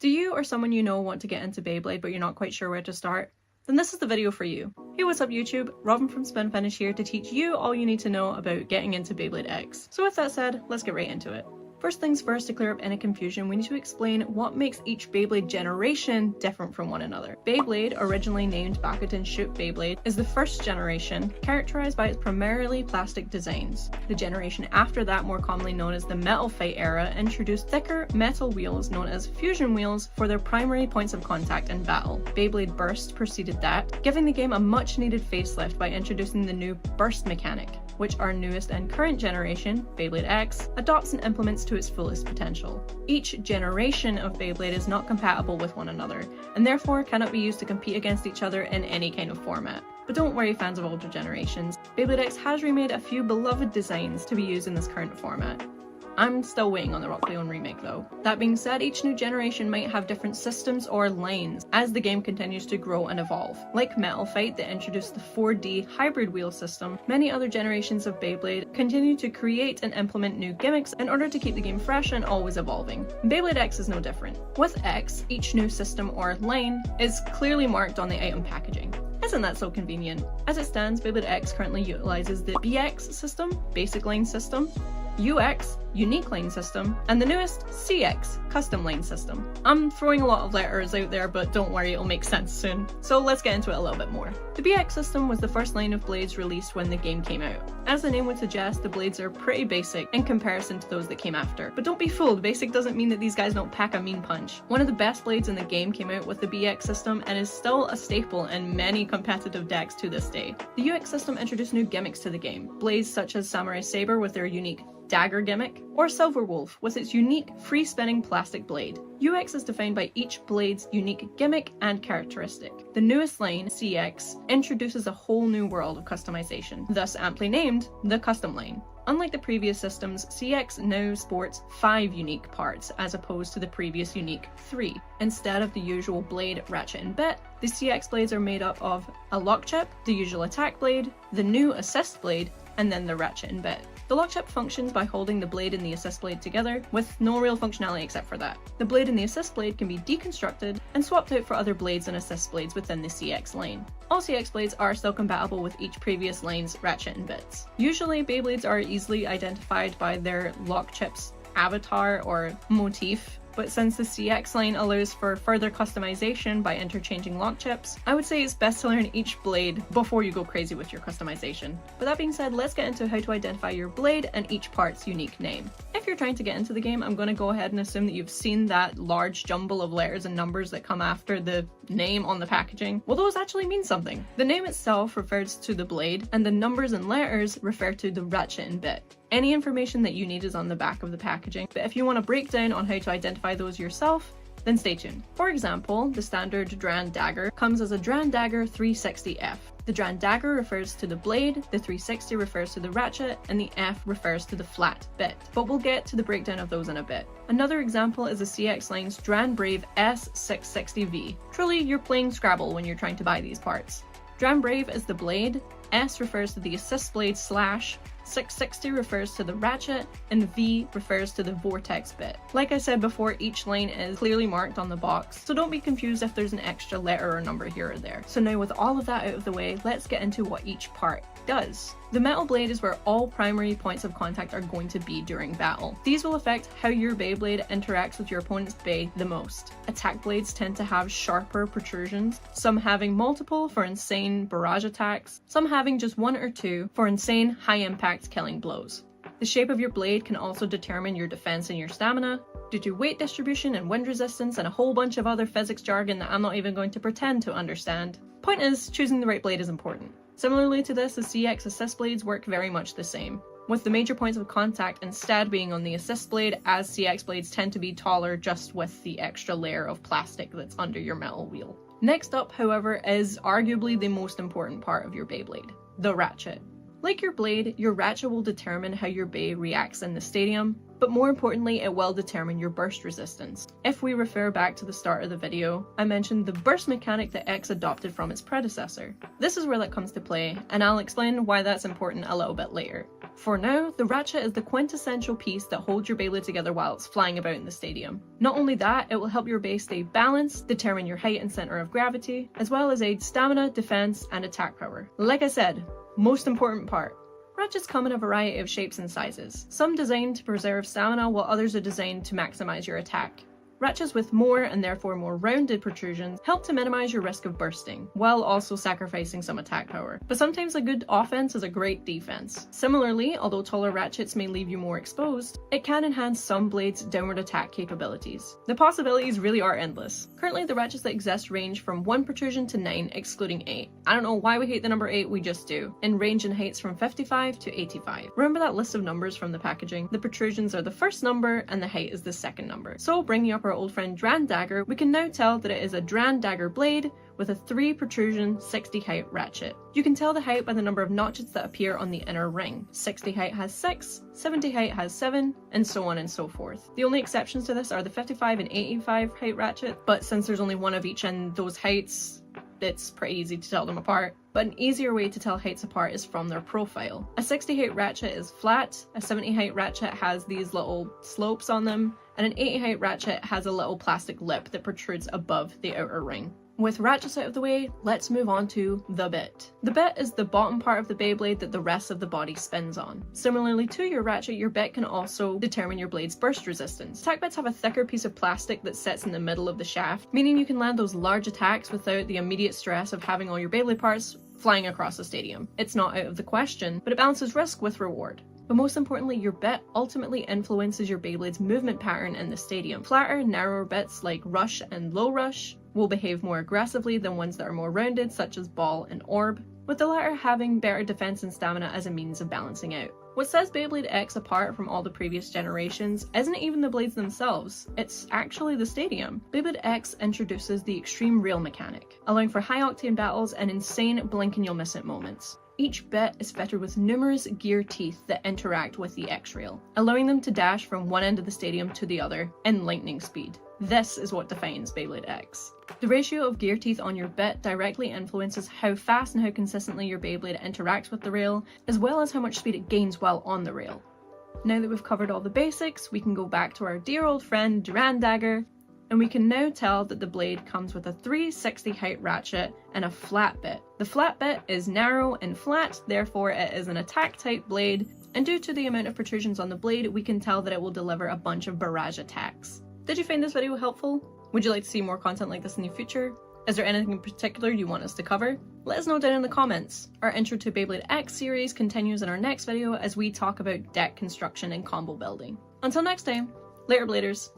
Do you or someone you know want to get into Beyblade but you're not quite sure where to start? Then this is the video for you. Hey, what's up YouTube? Robin from SpinFinish here to teach you all you need to know about getting into Beyblade X. So with that said, let's get right into it. First things first, to clear up any confusion, we need to explain what makes each Beyblade generation different from one another. Beyblade, originally named Bakugan Shoot Beyblade, is the first generation, characterized by its primarily plastic designs. The generation after that, more commonly known as the Metal Fight era, introduced thicker metal wheels known as fusion wheels for their primary points of contact in battle. Beyblade Burst preceded that, giving the game a much needed facelift by introducing the new burst mechanic, which our newest and current generation, Beyblade X, adopts and implements to its fullest potential. Each generation of Beyblade is not compatible with one another, and therefore cannot be used to compete against each other in any kind of format. But don't worry, fans of older generations, Beyblade X has remade a few beloved designs to be used in this current format. I'm still waiting on the Rock Leone remake though. That being said, each new generation might have different systems or lanes as the game continues to grow and evolve. Like Metal Fight that introduced the 4D hybrid wheel system, many other generations of Beyblade continue to create and implement new gimmicks in order to keep the game fresh and always evolving. Beyblade X is no different. With X, each new system or lane is clearly marked on the item packaging. Isn't that so convenient? As it stands, Beyblade X currently utilizes the BX system, Basic Lane System, UX, Unique Lane System, and the newest CX, Custom Lane System. I'm throwing a lot of letters out there, but don't worry, it'll make sense soon. So let's get into it a little bit more. The BX system was the first line of blades released when the game came out. As the name would suggest, the blades are pretty basic in comparison to those that came after. But don't be fooled, basic doesn't mean that these guys don't pack a mean punch. One of the best blades in the game came out with the BX system and is still a staple in many competitive decks to this day. The UX system introduced new gimmicks to the game, blades such as Samurai Saber with their unique dagger gimmick, or Silver Wolf with its unique free-spinning plastic blade. UX is defined by each blade's unique gimmick and characteristic. The newest lane, CX, introduces a whole new world of customization, thus aptly named the Custom Lane. Unlike the previous systems, CX now sports 5 unique parts as opposed to the previous unique 3. Instead of the usual blade, ratchet, and bit, the CX blades are made up of a lock chip, the usual attack blade, the new assist blade, and then the ratchet and bit. The lock chip functions by holding the blade and the assist blade together, with no real functionality except for that. The blade and the assist blade can be deconstructed and swapped out for other blades and assist blades within the CX lane. All CX blades are still compatible with each previous lane's ratchet and bits. Usually, Beyblades are easily identified by their lock chip's avatar or motif, but since the CX lane allows for further customization by interchanging lock chips, I would say it's best to learn each blade before you go crazy with your customization. But that being said, let's get into how to identify your blade and each part's unique name. If you're trying to get into the game, I'm going to go ahead and assume that you've seen that large jumble of letters and numbers that come after the name on the packaging. Well, those actually mean something. The name itself refers to the blade, and the numbers and letters refer to the ratchet and bit. Any information that you need is on the back of the packaging, but if you want to break down on how to identify those yourself, then stay tuned. For example, the standard Dran Dagger comes as a Dran Dagger 360F. The Dran Dagger refers to the blade, the 360 refers to the ratchet, and the F refers to the flat bit. But we'll get to the breakdown of those in a bit. Another example is the CX Lane's Dran Brave S660V. Truly, you're playing Scrabble when you're trying to buy these parts. Dran Brave is the blade, S refers to the assist blade slash, 660 refers to the ratchet, and V refers to the vortex bit. Like I said before, each lane is clearly marked on the box, so don't be confused if there's an extra letter or number here or there. So now with all of that out of the way, let's get into what each part does. The metal blade is where all primary points of contact are going to be during battle. These will affect how your Beyblade interacts with your opponent's Bey the most. Attack blades tend to have sharper protrusions, some having multiple for insane barrage attacks, some having just 1 or 2 for insane high-impact killing blows. The shape of your blade can also determine your defense and your stamina, due to weight distribution and wind resistance and a whole bunch of other physics jargon that I'm not even going to pretend to understand. Point is, choosing the right blade is important. Similarly to this, the CX assist blades work very much the same, with the major points of contact instead being on the assist blade, as CX blades tend to be taller just with the extra layer of plastic that's under your metal wheel. Next up, however, is arguably the most important part of your Beyblade, the ratchet. Like your blade, your ratchet will determine how your Bey reacts in the stadium, but more importantly, it will determine your burst resistance. If we refer back to the start of the video, I mentioned the burst mechanic that X adopted from its predecessor. This is where that comes to play, and I'll explain why that's important a little bit later. For now, the ratchet is the quintessential piece that holds your Beyblade together while it's flying about in the stadium. Not only that, it will help your base stay balanced, determine your height and center of gravity, as well as aid stamina, defense, and attack power. Like I said, most important part. Ratchets come in a variety of shapes and sizes, some designed to preserve stamina while others are designed to maximize your attack. Ratchets with more and therefore more rounded protrusions help to minimize your risk of bursting, while also sacrificing some attack power. But sometimes a good offense is a great defense. Similarly, although taller ratchets may leave you more exposed, it can enhance some blades' downward attack capabilities. The possibilities really are endless. Currently, the ratchets that exist range from 1 protrusion to 9, excluding 8. I don't know why we hate the number 8, we just do. In range and heights from 55 to 85. Remember that list of numbers from the packaging? The protrusions are the first number and the height is the second number. So bringing up our old friend Dran Dagger, we can now tell that it is a Dran Dagger blade with a 3 protrusion 60 height ratchet. You can tell the height by the number of notches that appear on the inner ring. 60 height has 6, 70 height has 7, and so on and so forth. The only exceptions to this are the 55 and 85 height ratchet, but since there's only one of each in those heights, it's pretty easy to tell them apart. But an easier way to tell heights apart is from their profile. A 60 height ratchet is flat, a 70 height ratchet has these little slopes on them, and an 80 height ratchet has a little plastic lip that protrudes above the outer ring. With ratchets out of the way, let's move on to the bit. The bit is the bottom part of the Beyblade that the rest of the body spins on. Similarly to your ratchet, your bit can also determine your blade's burst resistance. Attack bits have a thicker piece of plastic that sits in the middle of the shaft, meaning you can land those large attacks without the immediate stress of having all your Beyblade parts flying across the stadium. It's not out of the question, but it balances risk with reward. But most importantly, your bit ultimately influences your Beyblade's movement pattern in the stadium. Flatter, narrower bits like Rush and Low Rush will behave more aggressively than ones that are more rounded, such as Ball and Orb, with the latter having better defense and stamina as a means of balancing out. What sets Beyblade X apart from all the previous generations isn't even the blades themselves, it's actually the stadium. Beyblade X introduces the extreme rail mechanic, allowing for high-octane battles and insane blink-and-you'll-miss-it moments. Each bit is fitted with numerous gear teeth that interact with the X-rail, allowing them to dash from one end of the stadium to the other in lightning speed. This is what defines Beyblade X. The ratio of gear teeth on your bit directly influences how fast and how consistently your Beyblade interacts with the rail, as well as how much speed it gains while on the rail. Now that we've covered all the basics, we can go back to our dear old friend Dran Dagger, and we can now tell that the blade comes with a 360 height ratchet and a flat bit. The flat bit is narrow and flat, therefore it is an attack type blade, and due to the amount of protrusions on the blade, we can tell that it will deliver a bunch of barrage attacks. Did you find this video helpful? Would you like to see more content like this in the future? Is there anything in particular you want us to cover? Let us know down in the comments. Our Intro to Beyblade X series continues in our next video as we talk about deck construction and combo building. Until next time, later Bladers!